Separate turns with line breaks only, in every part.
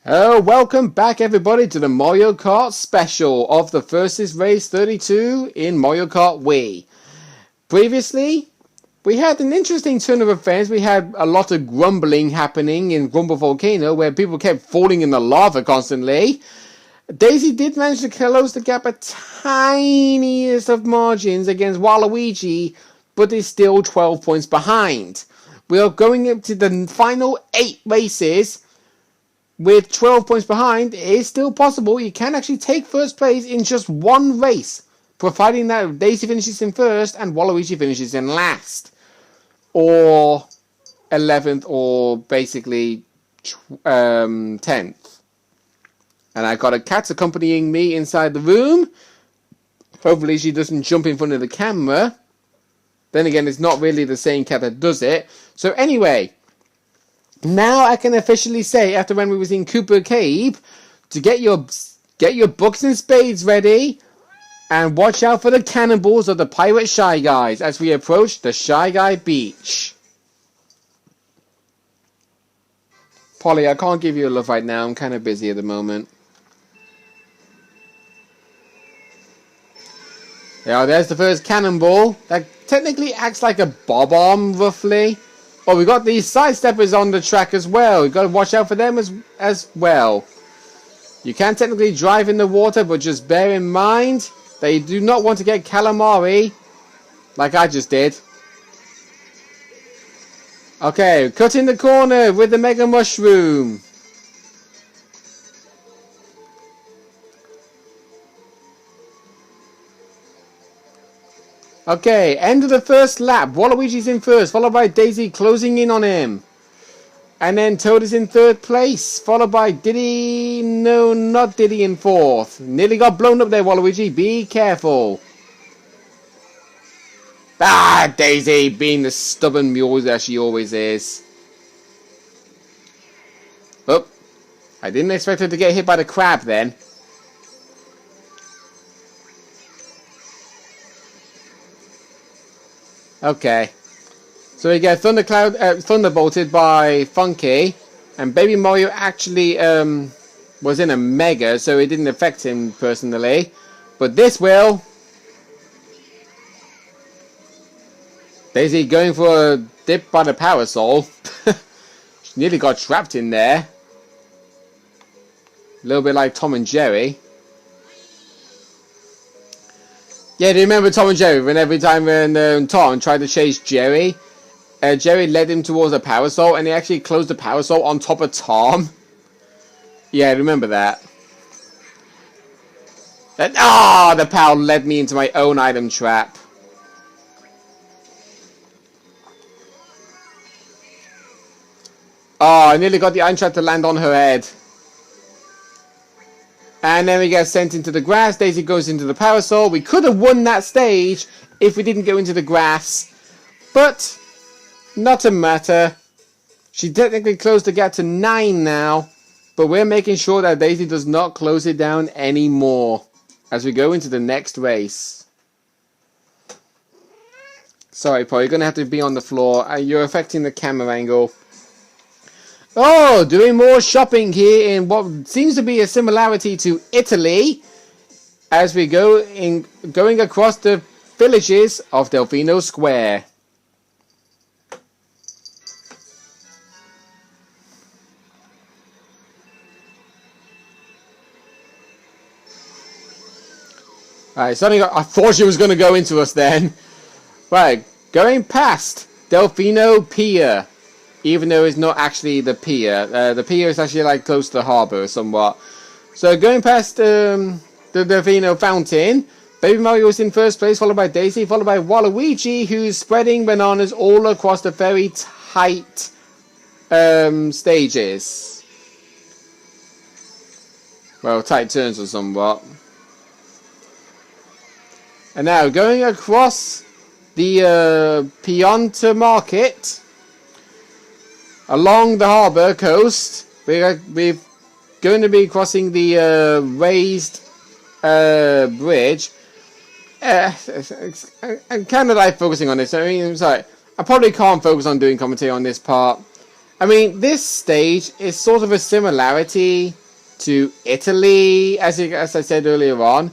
Oh, welcome back everybody to the Mario Kart special of the Versus Race 32 in Mario Kart Wii. Previously, we had an interesting turn of events. We had a lot of grumbling happening in Grumble Volcano where people kept falling in the lava constantly. Daisy did manage to close the gap a tiniest of margins against Waluigi, but is still 12 points behind. We are going up to the final 8 races. With 12 points behind, it is still possible. You can actually take first place in just one race, providing that Daisy finishes in first and Waluigi finishes in last. Or 11th, or basically 10th. And I got a cat accompanying me inside the room. Hopefully she doesn't jump in front of the camera. Then again, it's not really the same cat that does it. So anyway, now I can officially say, after when we was in Cooper Cave, to get your books and spades ready, and watch out for the cannonballs of the pirate Shy Guys as we approach the Shy Guy Beach. Polly, I can't give you a love right now. I'm kind of busy at the moment. Yeah, there's the first cannonball. That technically acts like a bob arm, roughly. Oh, we got these side steppers on the track as well. We've got to watch out for them as well. You can technically drive in the water, but just bear in mind that you do not want to get calamari, like I just did. Okay, cut in the corner with the Mega Mushroom. Okay, end of the first lap. Waluigi's in first, followed by Daisy closing in on him. And then Toad is in third place, followed by Diddy. No, not Diddy in fourth. Nearly got blown up there, Waluigi. Be careful. Ah, Daisy being the stubborn mule that she always is. Oh, I didn't expect her to get hit by the crab then. Okay, so we get thunderbolted by Funky, and Baby Mario actually was in a Mega, so it didn't affect him personally, but this will. Daisy going for a dip by the Power Soul. She nearly got trapped in there. A little bit like Tom and Jerry. Yeah, do you remember Tom and Jerry? When every time when Tom tried to chase Jerry, Jerry led him towards a Power Soul, and he actually closed the Power Soul on top of Tom. Yeah, I remember that. The Power led me into my own item trap. Oh, I nearly got the item trap to land on her head. And then we get sent into the grass. Daisy goes into the Power Soul. We could have won that stage if we didn't go into the grass. But, not a matter. She technically closed the gap to 9 now. But we're making sure that Daisy does not close it down anymore as we go into the next race. Sorry, Paul. You're going to have to be on the floor. You're affecting the camera angle. Oh, doing more shopping here in what seems to be a similarity to Italy as we going across the villages of Delfino Square. Alright, I thought she was going to go into us then. Right, going past Delfino Pier. Even though it's not actually the pier. The pier is actually like close to the harbour somewhat. So going past the Delfino Fountain, Baby Mario is in first place, followed by Daisy, followed by Waluigi, who's spreading bananas all across the very tight stages. Well, tight turns or somewhat. And now going across the Pionta Market. Along the harbour coast, we're going to be crossing the raised bridge. I'm kind of like focusing on this. I mean, I'm sorry. I probably can't focus on doing commentary on this part. I mean, this stage is sort of a similarity to Italy, as I said earlier on.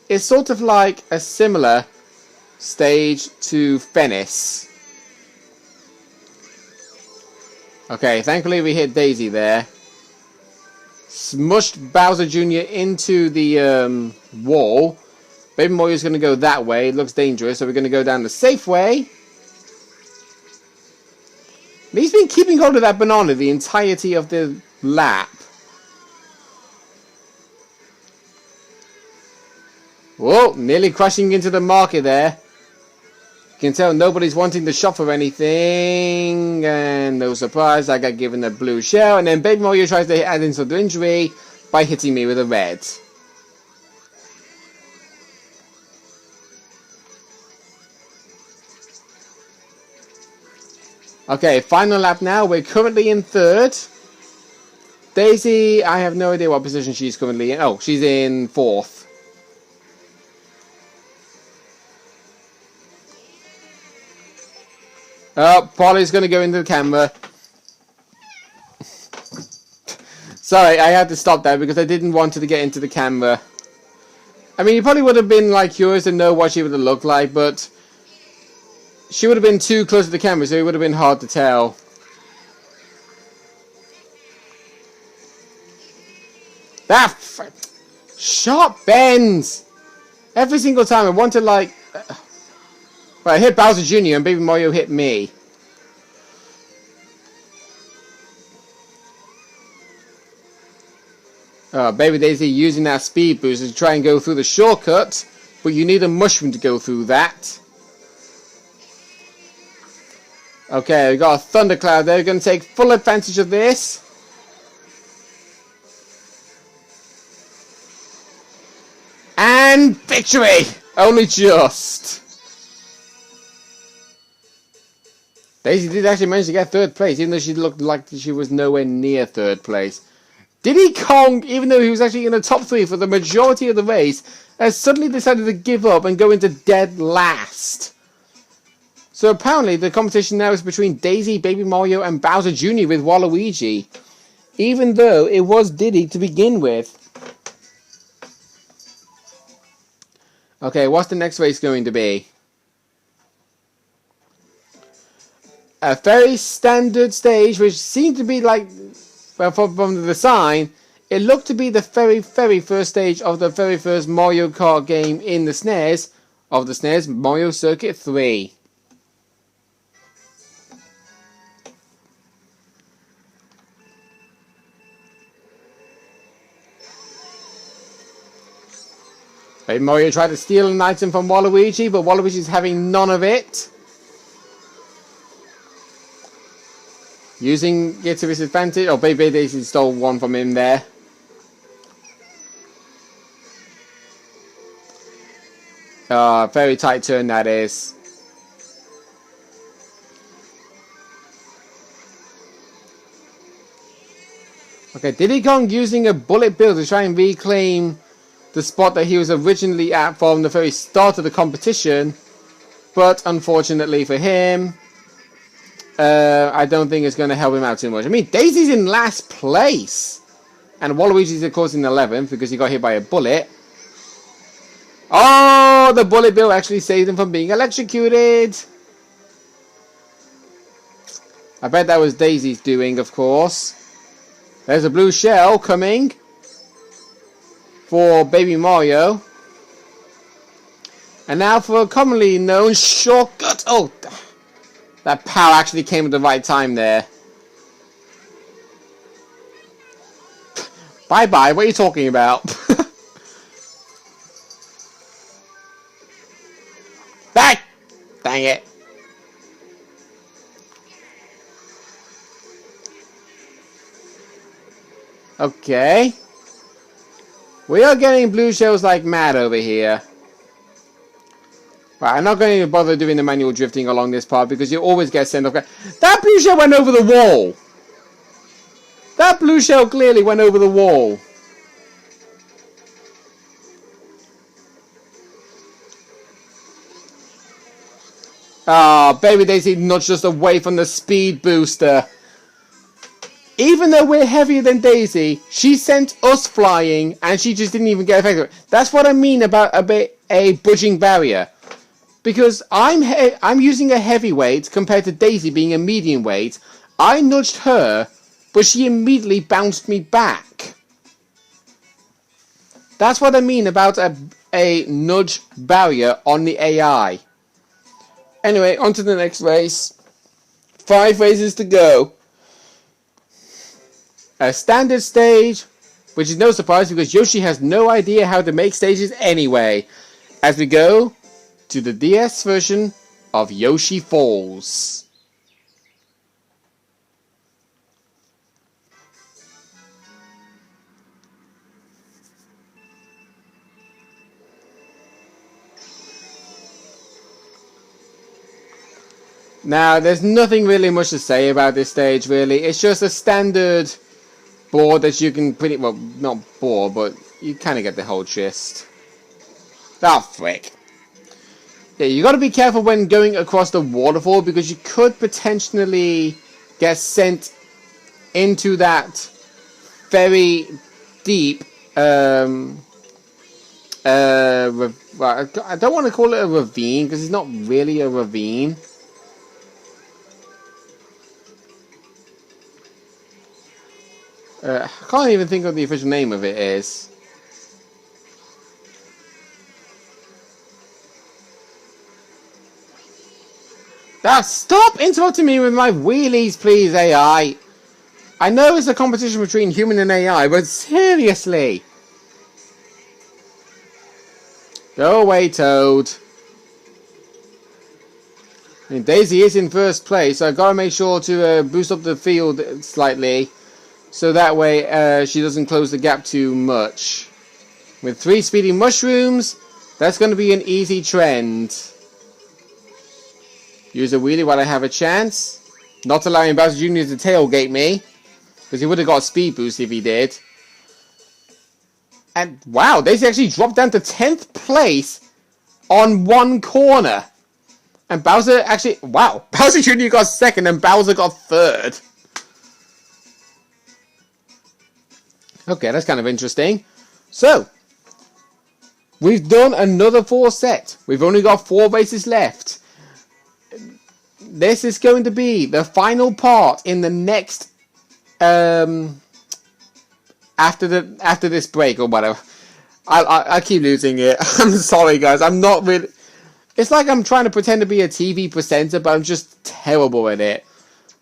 It's sort of like a similar stage to Venice. Okay, thankfully we hit Daisy there. Smushed Bowser Jr. into the wall. Baby Mario's going to go that way. It looks dangerous, so we're going to go down the safe way. He's been keeping hold of that banana the entirety of the lap. Whoa, nearly crashing into the market there. You can tell nobody's wanting to shop for anything. And no surprise, I got given a blue shell. And then Baby Mario tries to add insult to injury by hitting me with a red. Okay, final lap now. We're currently in third. Daisy, I have no idea what position she's currently in. Oh, she's in fourth. Oh, Polly's going to go into the camera. Sorry, I had to stop that because I didn't want her to get into the camera. I mean, you probably would have been like curious to know what she would have looked like, but she would have been too close to the camera, so it would have been hard to tell. That sharp bends! Every single time I want to like... Well, I hit Bowser Jr. and Baby Mario hit me. Baby Daisy using that speed boost to try and go through the shortcut, but you need a mushroom to go through that. Okay, we got a thundercloud there. We're going to take full advantage of this. And victory! Only just. Daisy did actually manage to get third place, even though she looked like she was nowhere near third place. Diddy Kong, even though he was actually in the top three for the majority of the race, has suddenly decided to give up and go into dead last. So apparently the competition now is between Daisy, Baby Mario and Bowser Jr. with Waluigi. Even though it was Diddy to begin with. Okay, what's the next race going to be? A very standard stage, which seemed to be like, well, from the design, it looked to be the very, very first stage of the very first Mario Kart game in the SNES, of the SNES, Mario Circuit 3. Baby Mario tried to steal an item from Waluigi, but Waluigi's having none of it. Using it to his advantage. Oh, Baby Daisy stole one from him there. Very tight turn that is. Okay, Diddy Kong using a bullet bill to try and reclaim the spot that he was originally at from the very start of the competition, but unfortunately for him, I don't think it's going to help him out too much. I mean, Daisy's in last place, and Waluigi's of course in 11th because he got hit by a bullet. Oh, the bullet bill actually saved him from being electrocuted. I bet that was Daisy's doing, of course. There's a blue shell coming for Baby Mario. And now for a commonly known shortcut. Oh, that power actually came at the right time there. Bye-bye, what are you talking about? Back! Dang it. Okay. We are getting blue shells like mad over here. Right, I'm not going to bother doing the manual drifting along this part because you always get sent off. That blue shell went over the wall! That blue shell clearly went over the wall. Ah, Baby Daisy nudged us away from the speed booster. Even though we're heavier than Daisy, she sent us flying, and she just didn't even get affected. That's what I mean about a budging barrier. Because I'm using a heavyweight compared to Daisy being a medium weight. I nudged her, but she immediately bounced me back. That's what I mean about a nudge barrier on the AI. Anyway, on to the next race. 5 races to go. A standard stage, which is no surprise because Yoshi has no idea how to make stages anyway. As we go to the DS version of Yoshi Falls. Now, there's nothing really much to say about this stage, really. It's just a standard board that you can pretty well, not board, but you kind of get the whole gist. Oh, frick. Yeah, you got to be careful when going across the waterfall because you could potentially get sent into that very deep, I don't want to call it a ravine because it's not really a ravine. I can't even think of the official name of it is. Stop interrupting me with my wheelies, please, AI. I know it's a competition between human and AI, but seriously. Go away, Toad. I mean, Daisy is in first place, so I've got to make sure to boost up the field slightly. So that way she doesn't close the gap too much. With 3 speedy mushrooms, that's going to be an easy trend. Use a wheelie while I have a chance. Not allowing Bowser Jr. to tailgate me. Because he would have got a speed boost if he did. And wow, they actually dropped down to 10th place on 1 corner. And Bowser actually, wow, Bowser Jr. got 2nd and Bowser got 3rd. Okay, that's kind of interesting. So, we've done another 4 set. We've only got 4 races left. This is going to be the final part in the next after this break or whatever. I keep losing it. I'm sorry, guys. I'm not really. It's like I'm trying to pretend to be a TV presenter, but I'm just terrible at it.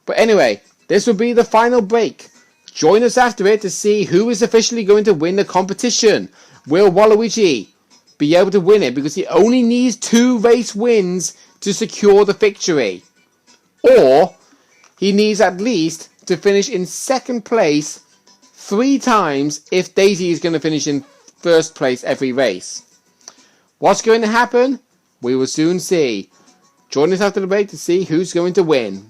But anyway, this will be the final break. Join us after it to see who is officially going to win the competition. Will Waluigi be able to win it because he only needs 2 race wins to secure the victory? Or he needs at least to finish in 2nd place 3 times if Daisy is going to finish in 1st place every race. What's going to happen? We will soon see. Join us after the break to see who's going to win.